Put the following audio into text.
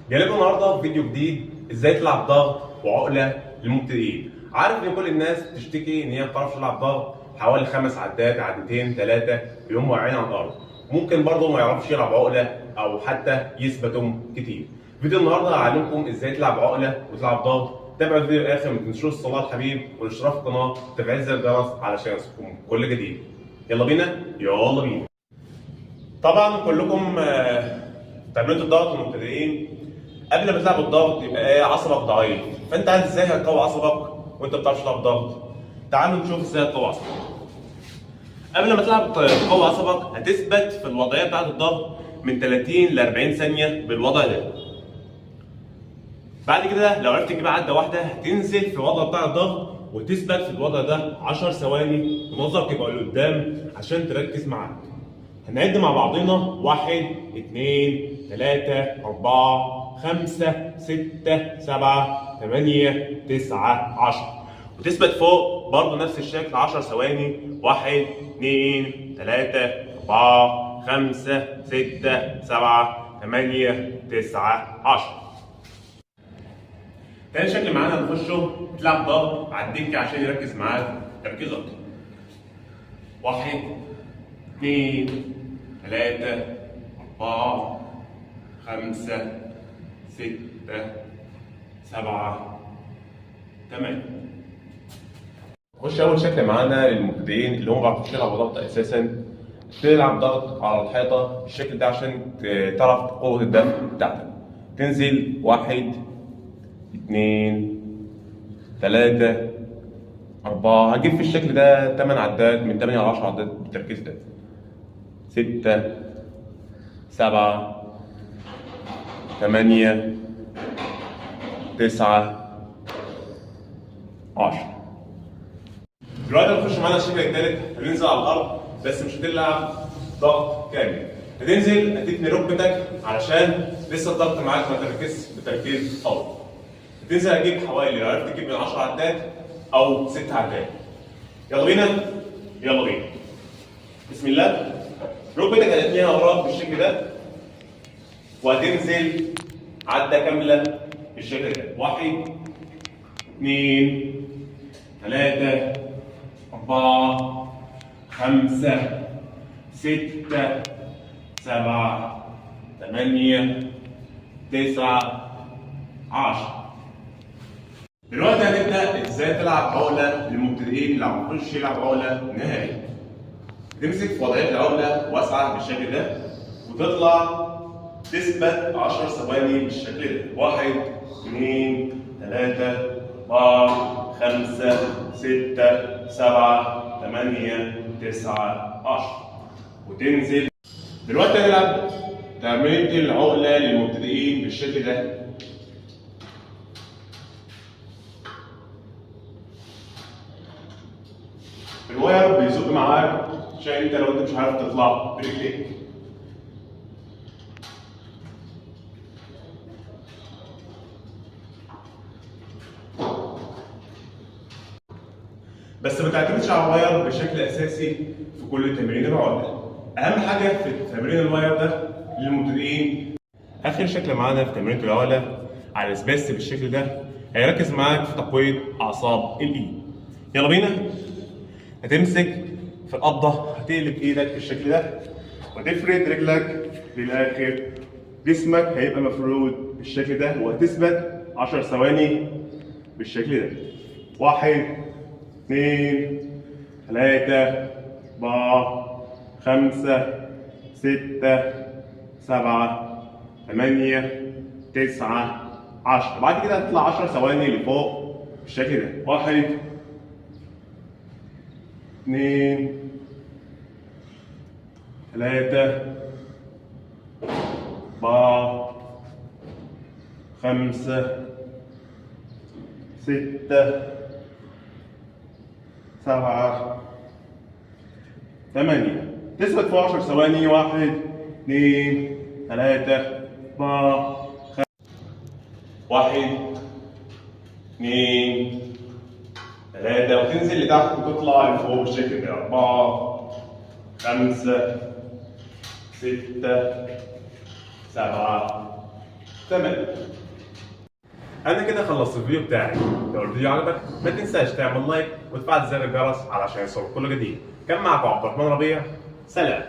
جاي لكم النهارده في فيديو جديد ازاي تلعب ضغط وعقله للمبتدئين. عارف ان كل الناس تشتكي ان هي ما بتعرفش تلعب ضغط حوالي 5 عدات، عدتين، 3 يقوموا واقعين على الارض. ممكن برضه ما يعرفش يلعب عقله او حتى يثبتهم كتير. فيديو النهارده هعلمكم ازاي تلعب عقله وتلعب ضغط. تابعوا الفيديو للاخر، ما تنسوش الصلاه الحبيب والاشتراك في القناه وتفعيل زر الجرس علشان يوصلكم كل جديد. يلا بينا يلا بينا. طبعا كلكم تمرينة الضغط للمبتدئين قبل ما تلعب الضغط يبقى عصبك ضعيف، فانت عارف ازاي هتقوي عصبك وانت ما بتعرفش تلعب ضغط؟ تعالوا نشوف ازاي هتقوي عصبك. قبل ما تلعب تقوي عصبك هتثبت في الوضعيه بتاعت الضغط من 30 ل 40 ثانيه بالوضع ده. بعد كده لو عرفت تجيب عده واحده هتنزل في الوضع بتاع الضغط وتثبت في الوضع ده 10 ثواني ونظرك يبقى لقدام عشان تركز معاك. هنعد مع بعضنا 1 2 3 4 5 6 7 8 9 10 وتثبت فوق برضه نفس الشكل 10 ثواني. 1 2 3 4 5 6 7 8 9 10. تاني شكل معانا هنخشه تلعب ضغط على الدكه عشان يركز معاك تركيز اكتر. 1 2 3 4 5 6 7 8. خش اول شكل معانا للمبتدئين اللي هم ما بيعرفوش يلعبوا ضغط اساسا. تلعب ضغط على الحيطه بالشكل ده عشان تعرف قوه الدفع بتاعتك. تنزل 1 2 3 4، هتجيب في الشكل ده 8 عدات من 8 ل 10 عدات بالتركيز ده. 6 7 8 9 10. دلوقتي هنخش معانا الشكل الثالث، هننزل على الارض بس مش هتلعب ضغط كامل. هتنزل هتتني ركبتك علشان لسه الضغط معاك ما تركزش بتركيز قوي. هتنزل هتجيب حوالي لو عرفت تجيب من 10 عدات او 6 عدات. يلا بينا يلا بينا. بسم الله. ركبتك هتتنيها وراك بالشكل ده وهتنزل عدة كاملة بالشكل ده. 1 2 3 4 5 6 7 8 9 10. دلوقتي هنبدأ ازاي تلعب عقلة للمبتدئين اللي ما بيعرفوش يلعب عقلة نهائي. تمسك في وضعية العقلة واسعة بالشكل ده وتطلع تثبت 10 ثواني بالشكل ده. 1 2 3 4 5 6 7 8 9 10 وتنزل. دلوقتي هنلعب تمرينة العقلة للمبتدئين بالشكل ده. الواير بيزق معاك عشان انت لو انت مش عارف تطلع برجليك. بس ما تعتمدش على الواير بشكل اساسي في كل تمرين العقله. اهم حاجه في تمرين الواير ده للمبتدئين. اخر شكل معانا في تمرين العقله على السبيس بالشكل ده هيركز معاك في تقويه اعصاب الايد. يلا بينا. هتمسك في القبضه هتقلب ايدك بالشكل ده وتفرد رجلك للاخر. جسمك هيبقى مفرود بالشكل ده وهتثبت 10 ثواني بالشكل ده. 1 2 3 4 5 6 7 8 9 10. بعد كده هتطلع 10 ثواني لفوق بالشكل ده. 1 2 3 4 5 6 7 8. تثبت في 10 ثواني. 1 2 3 4 5 1 2 3 وتنزل لتحت وتطلع لفوق بالشكل ده. 4 5 6 7 تمام. انا كده خلصت الفيديو بتاعي. لو الفيديو عجبك ما تنساش تعمل لايك وتفعل زر الجرس علشان يوصلك كل جديد. كان معكم عبد الرحمن ربيع. سلام.